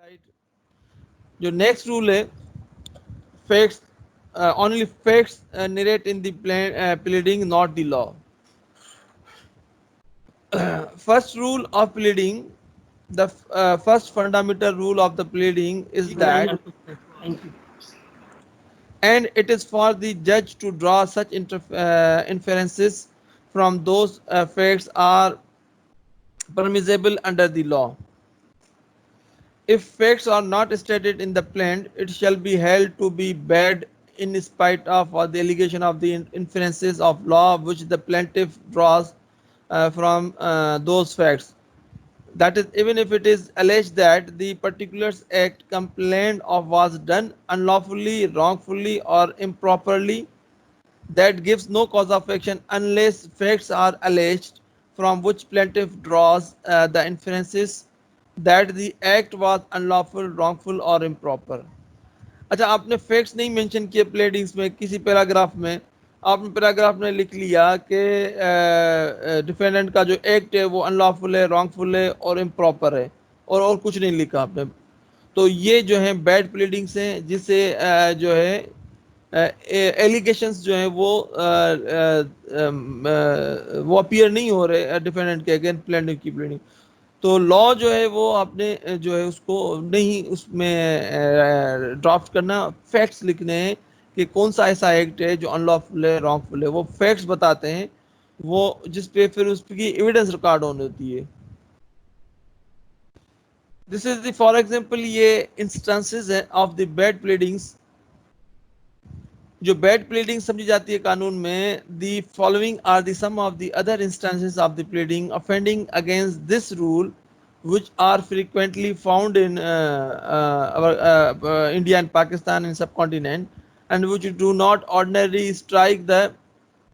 Light जो next rule है, facts only facts narrate in the pleading, not the law. First rule of pleading, the first fundamental rule of the pleading is that, Thank you. and it is for the judge to draw such inferences from those facts are permissible under the law. If facts are not stated in the plaint, it shall be held to be bad in spite of the allegation of the inferences of law which the plaintiff draws from those facts. That is, even if it is alleged that the particulars act complained of was done unlawfully, wrongfully, or improperly, that gives no cause of action unless facts are alleged from which plaintiff draws the inferences that the act was unlawful, wrongful or improper. अच्छा, आपने facts नहीं mention किए प्लेडिंग्स में, किसी paragraph में आपने paragraph में लिख लिया कि डिफेंडेंट का जो एक्ट है वो अनलॉफुल है, रॉन्गफुल है और इम्प्रॉपर है, और कुछ नहीं लिखा आपने, तो ये जो है बैड प्लीडिंग्स हैं, जिससे जो है एलिगेशंस जो है वो अपीयर नहीं हो रहे डिफेंडेंट के अगेंस्ट प्लेंटिफ की प्लीडिंग। तो लॉ जो है वो आपने जो है उसको नहीं उसमें ड्राफ्ट करना, फैक्ट्स लिखने हैं कि कौन सा ऐसा एक्ट है जो अनलॉफुल है, रॉन्गफुल है, वो फैक्ट्स बताते हैं, वो जिस पे फिर उसकी एविडेंस रिकॉर्ड होनी होती है। This is the for example ये इंस्टेंसेस है ऑफ द बैड प्लीडिंग्स। जो बैड प्लीडिंग समझी जाती है कानून में, the following are the some of the other instances of the pleading offending against this rule which are frequently found in our India and Pakistan and subcontinent, and which do not ordinarily strike the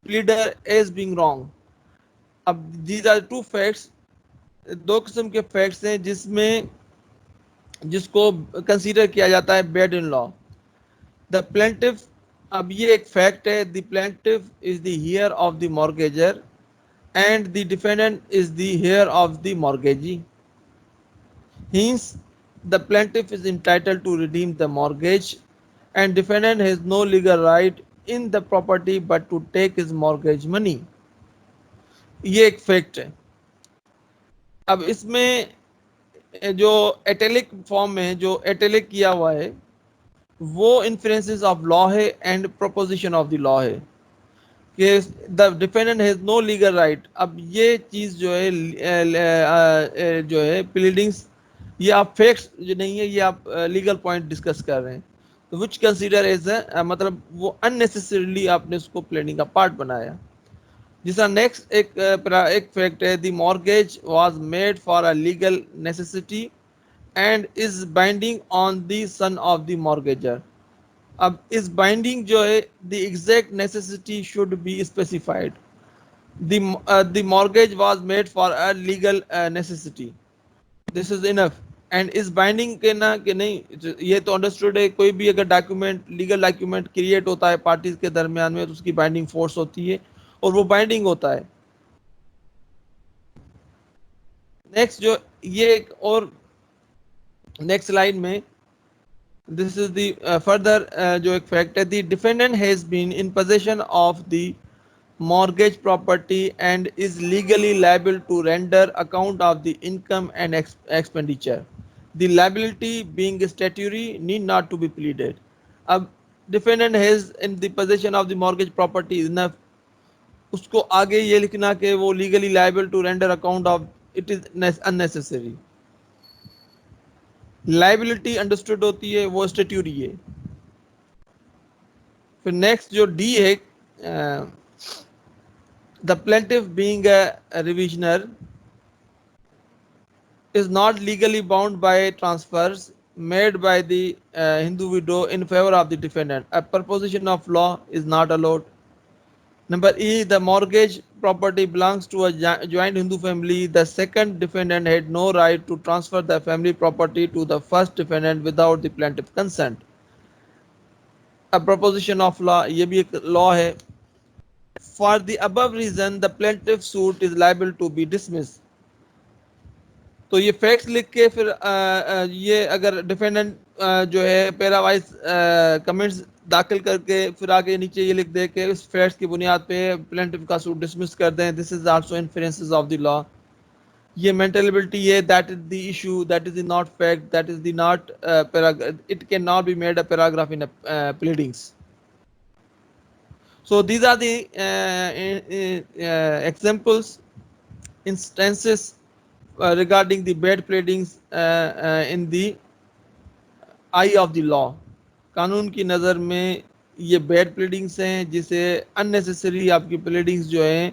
pleader as being wrong. अब these are two facts, दो किस्म के facts हैं जिसमें जिसको consider किया जाता है bad in law. The plaintiff, अब ये एक फैक्ट है, the plaintiff is the here of the mortgagor and the defendant is the here of the mortgagee. Hence, the plaintiff is entitled to redeem the mortgage, and defendant has no legal right in the property but to take his mortgage money. ये एक fact है। अब इसमें जो एटेलिक form में जो एटेलिक किया हुआ है वो इन्फ्रेंसेस ऑफ लॉ है and proposition of the law है कि the defendant has no legal right. अब ये चीज़ जो है जो है प्लीडिंग्स, ये आप फैक्ट्स जो नहीं है, ये आप लीगल पॉइंट डिस्कस कर रहे हैं, तो विच कंसीडर एज मतलब वो अननेसेसरीली आपने उसको प्लेडिंग का पार्ट बनाया। जिसका नेक्स्ट एक फैक्ट है, the mortgage was made for a legal necessity and is binding on the son of the mortgagor. अब इस बाइंडिंग जो है, the exact necessity should be specified. The mortgage was made for a legal necessity, this is enough. And इस binding के ना कि नहीं, ये तो अंडरस्टूड है, कोई भी अगर डॉक्यूमेंट लीगल डॉक्यूमेंट क्रिएट होता है पार्टीज के दरमियान में तो उसकी बाइंडिंग फोर्स होती है और वो बाइंडिंग होता है। नेक्स्ट जो ये एक और नेक्स्ट लाइन में, दिस इज द फर्दर जो एक फैक्ट है, the defendant has been in position of the mortgage property and is legally liable to render account of the income and expenditure. The liability being statutory need not to be pleaded. अब defendant has in the possession of the mortgage property is enough, उसको आगे ये लिखना कि वो legally liable to render account of it is unnecessary. Liability understood होती है, वो statutory है। फिर next जो D है, the plaintiff being a revisioner is not legally bound by transfers made by the Hindu widow in favor of the defendant. A proposition of law is not allowed. Number E, the mortgage property belongs to a joint Hindu family. The second defendant had no right to transfer the family property to the first defendant without the plaintiff consent. A proposition of law, ये भी एक law है। For the above reason, the plaintiff suit is liable to be dismissed. तो ये facts लिख के फिर ये अगर डिफेंडेंट जो है पैरावाइज कमेंट्स दाखिल करके फिर आगे नीचे ये लिख दे के उस फैक्ट्स की बुनियाद पे प्लेंटिफ का सूट डिसमिस कर दें, this is also inferences of the law. ये मेंटल एबिलिटी है, that is the issue, that is the not fact, that is the not it can not be made a paragraph in pleadings. So these are the examples, instances regarding the bad pleadings in the eye of the law। कानून की नज़र में ये bad pleadings हैं, जिसे unnecessary आपकी pleadings जो हैं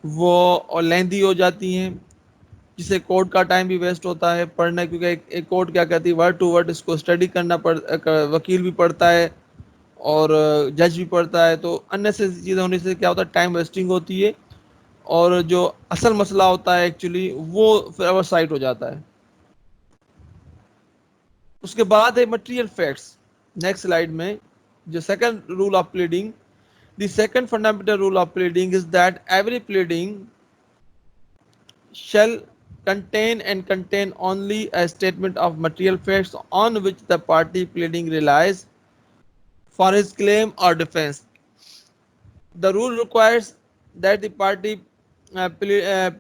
वो लेंदी हो जाती हैं, जिसे कोर्ट का टाइम भी वेस्ट होता है पढ़ना, क्योंकि एक कोर्ट क्या कहती है वर्ड टू वर्ड इसको स्टडी करना वकील भी पढ़ता है और जज भी पढ़ता है, तो अननेसेसरी चीज़ें होने से क्या होता है टाइम वेस्टिंग होती है और जो असल मसला होता है एक्चुअली वो फिर ओवर साइट हो जाता है। उसके बाद है मटेरियल फैक्ट्स। नेक्स्ट स्लाइड में जो second rule of pleading, the second fundamental rule of pleading is that every pleading shall contain only a statement of material facts on which the party pleading relies for his claim or defense। The rule requires that the party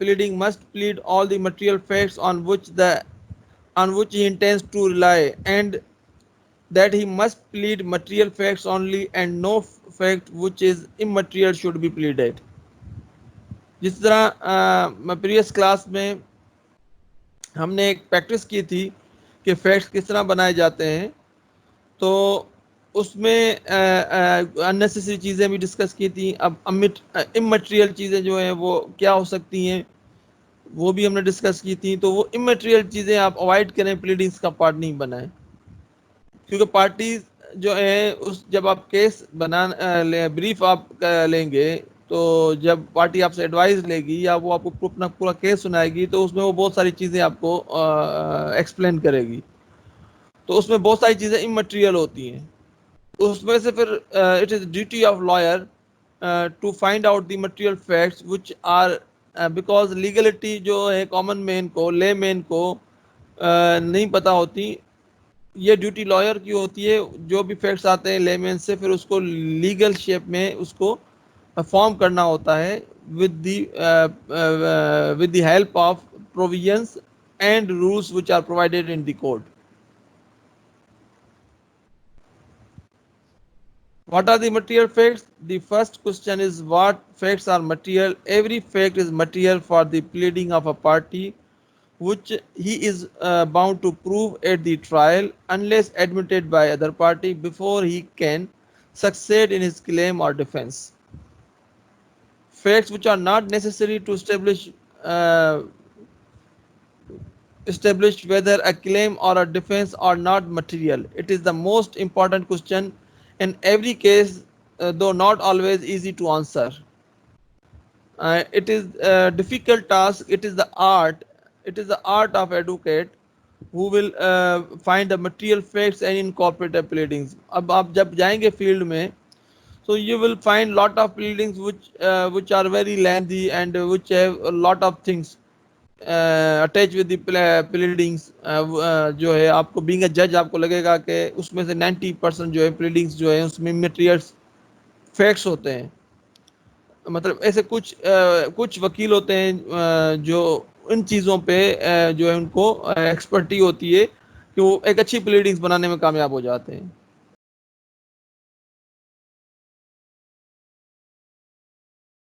pleading must plead all the material facts on which he intends to rely, and that he must plead material facts only, and no fact which is immaterial should be pleaded। जिस तरह previous class में हमने एक practice की थी कि facts किस तरह बनाए जाते हैं, तो उसमें अननेसेसरी चीज़ें भी डिस्कस की थी। अब इमटेरियल चीज़ें जो हैं वो क्या हो सकती हैं वो भी हमने डिस्कस की थी। तो वो इमटेरियल चीज़ें आप अवॉइड करें, प्लीडिंग्स का पार्ट नहीं बनाएं, क्योंकि पार्टीज जो है उस जब आप केस ब्रीफ आप लेंगे तो जब पार्टी आपसे एडवाइस लेगी या वो आपको अपना पूरा केस सुनाएगी तो उसमें वो बहुत सारी चीज़ें आपको एक्सप्लेन करेगी, तो उसमें बहुत सारी चीज़ें इमटेरियल होती हैं। उसमें से फिर it is duty of lawyer to find out the material facts which are, because legality जो है कॉमन मैन को, ले मैन को नहीं पता होती। ये ड्यूटी लॉयर की होती है, जो भी फैक्ट्स आते हैं लेमैन से फिर उसको लीगल शेप में उसको फॉर्म करना होता है with the help of provisions and rules which are provided in the code. What are the material facts? The first question is what facts are material? Every fact is material for the pleading of a party which he is bound to prove at the trial unless admitted by other party before he can succeed in his claim or defense। Facts which are not necessary to establish whether a claim or a defense are not material. It is the most important question in every case, though not always easy to answer। It is a difficult task. It is the art of advocate who will find the material facts and incorporate the pleadings। अब आप जब जाएंगे field में so you will find lot of pleadings which are very lengthy and which have a lot of things attached with the pleadings। जो है आपको being a judge आपको लगेगा कि उसमें से 90% जो है pleadings जो है उसमें material facts होते हैं। मतलब ऐसे कुछ वकील होते हैं जो इन चीज़ों पे जो है उनको एक्सपर्टी होती है कि वो एक अच्छी प्लीडिंग्स बनाने में कामयाब हो जाते हैं।